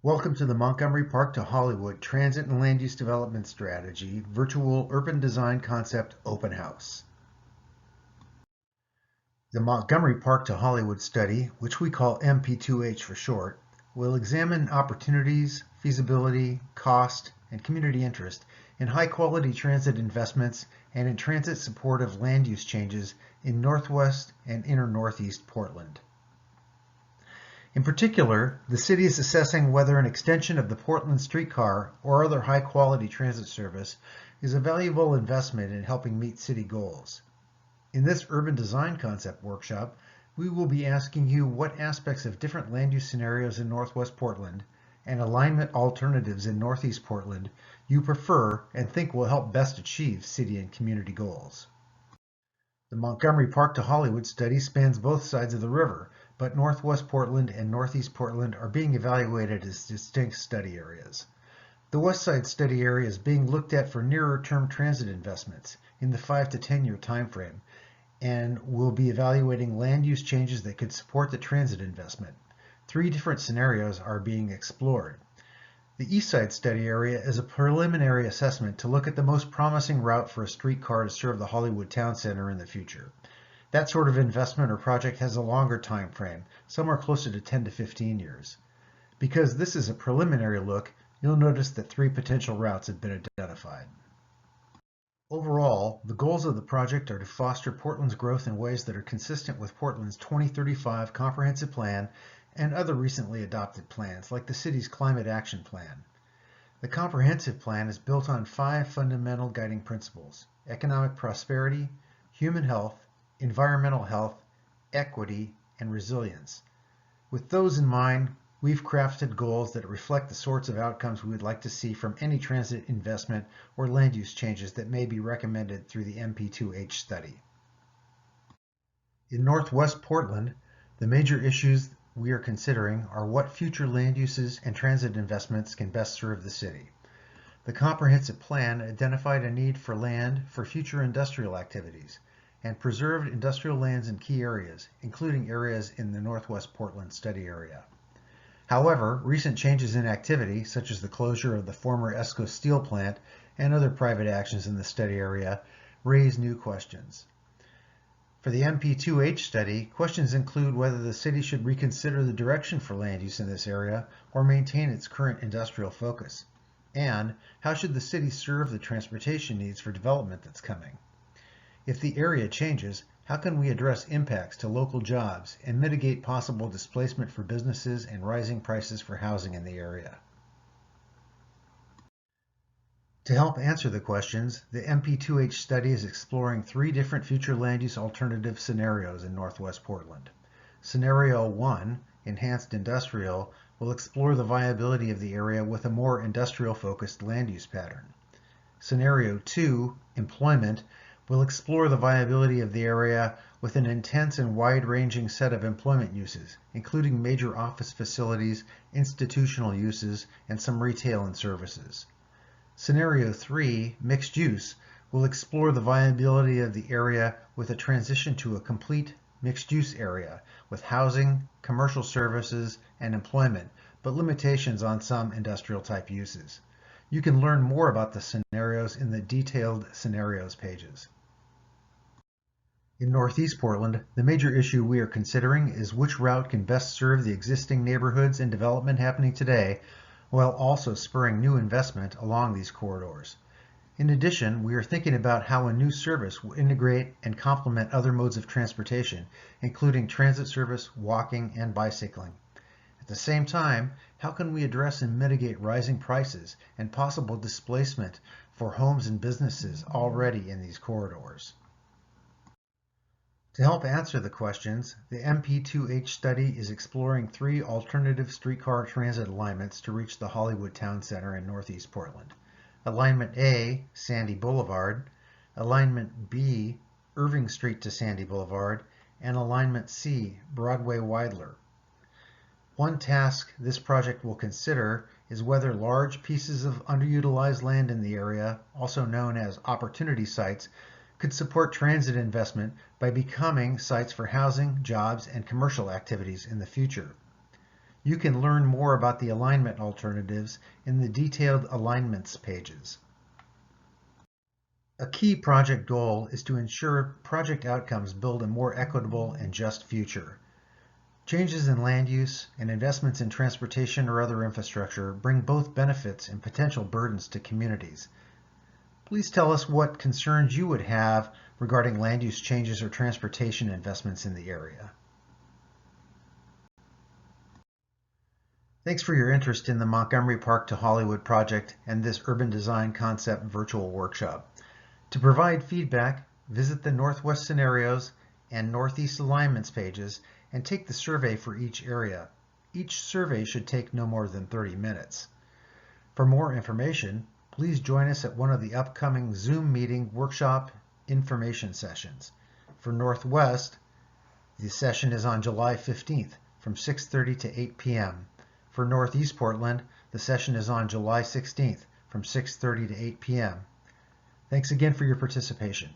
Welcome to the Montgomery Park to Hollywood Transit and Land Use Development Strategy Virtual Urban Design Concept Open House. The Montgomery Park to Hollywood study, which we call MP2H for short, will examine opportunities, feasibility, cost, and community interest in high-quality transit investments and in transit-supportive land use changes in Northwest and Inner Northeast Portland. In particular, the city is assessing whether an extension of the Portland streetcar or other high-quality transit service is a valuable investment in helping meet city goals. In this urban design concept workshop, we will be asking you what aspects of different land use scenarios in Northwest Portland and alignment alternatives in Northeast Portland you prefer and think will help best achieve city and community goals. The Montgomery Park to Hollywood study spans both sides of the river, but Northwest Portland and Northeast Portland are being evaluated as distinct study areas. The West Side study area is being looked at for nearer-term transit investments in the 5 to 10-year time frame, and will be evaluating land use changes that could support the transit investment. 3 different scenarios are being explored. The East Side study area is a preliminary assessment to look at the most promising route for a streetcar to serve the Hollywood Town Center in the future. That sort of investment or project has a longer time frame, somewhere closer to 10 to 15 years. Because this is a preliminary look, you'll notice that 3 potential routes have been identified. Overall, the goals of the project are to foster Portland's growth in ways that are consistent with Portland's 2035 Comprehensive Plan and other recently adopted plans, like the city's Climate Action Plan. The Comprehensive Plan is built on 5 fundamental guiding principles: economic prosperity, human health, environmental health, equity, and resilience. With those in mind, we've crafted goals that reflect the sorts of outcomes we would like to see from any transit investment or land use changes that may be recommended through the MP2H study. In Northwest Portland, the major issues we are considering are what future land uses and transit investments can best serve the city. The Comprehensive Plan identified a need for land for future industrial activities and preserved industrial lands in key areas, including areas in the Northwest Portland study area. However, recent changes in activity, such as the closure of the former ESCO steel plant and other private actions in the study area, raise new questions. For the MP2H study, questions include whether the city should reconsider the direction for land use in this area or maintain its current industrial focus, and how should the city serve the transportation needs for development that's coming. If the area changes, how can we address impacts to local jobs and mitigate possible displacement for businesses and rising prices for housing in the area? To help answer the questions, the MP2H study is exploring 3 different future land use alternative scenarios in Northwest Portland. Scenario 1, Enhanced Industrial, will explore the viability of the area with a more industrial-focused land use pattern. Scenario 2, Employment, will explore the viability of the area with an intense and wide-ranging set of employment uses, including major office facilities, institutional uses, and some retail and services. Scenario 3, Mixed Use, will explore the viability of the area with a transition to a complete mixed-use area with housing, commercial services, and employment, but limitations on some industrial-type uses. You can learn more about the scenarios in the detailed scenarios pages. In Northeast Portland, the major issue we are considering is which route can best serve the existing neighborhoods and development happening today, while also spurring new investment along these corridors. In addition, we are thinking about how a new service will integrate and complement other modes of transportation, including transit service, walking, and bicycling. At the same time, how can we address and mitigate rising prices and possible displacement for homes and businesses already in these corridors? To help answer the questions, the MP2H study is exploring 3 alternative streetcar transit alignments to reach the Hollywood Town Center in Northeast Portland. Alignment A, Sandy Boulevard, Alignment B, Irving Street to Sandy Boulevard, and Alignment C, Broadway-Weidler. One task this project will consider is whether large pieces of underutilized land in the area, also known as opportunity sites, could support transit investment by becoming sites for housing, jobs, and commercial activities in the future. You can learn more about the alignment alternatives in the detailed alignments pages. A key project goal is to ensure project outcomes build a more equitable and just future. Changes in land use and investments in transportation or other infrastructure bring both benefits and potential burdens to communities. Please tell us what concerns you would have regarding land use changes or transportation investments in the area. Thanks for your interest in the Montgomery Park to Hollywood project and this urban design concept virtual workshop. To provide feedback, visit the Northwest Scenarios and Northeast Alignments pages and take the survey for each area. Each survey should take no more than 30 minutes. For more information, please join us at one of the upcoming Zoom meeting workshop information sessions. For Northwest, the session is on July 15th from 6:30 to 8 p.m. For Northeast Portland, the session is on July 16th from 6:30 to 8 p.m. Thanks again for your participation.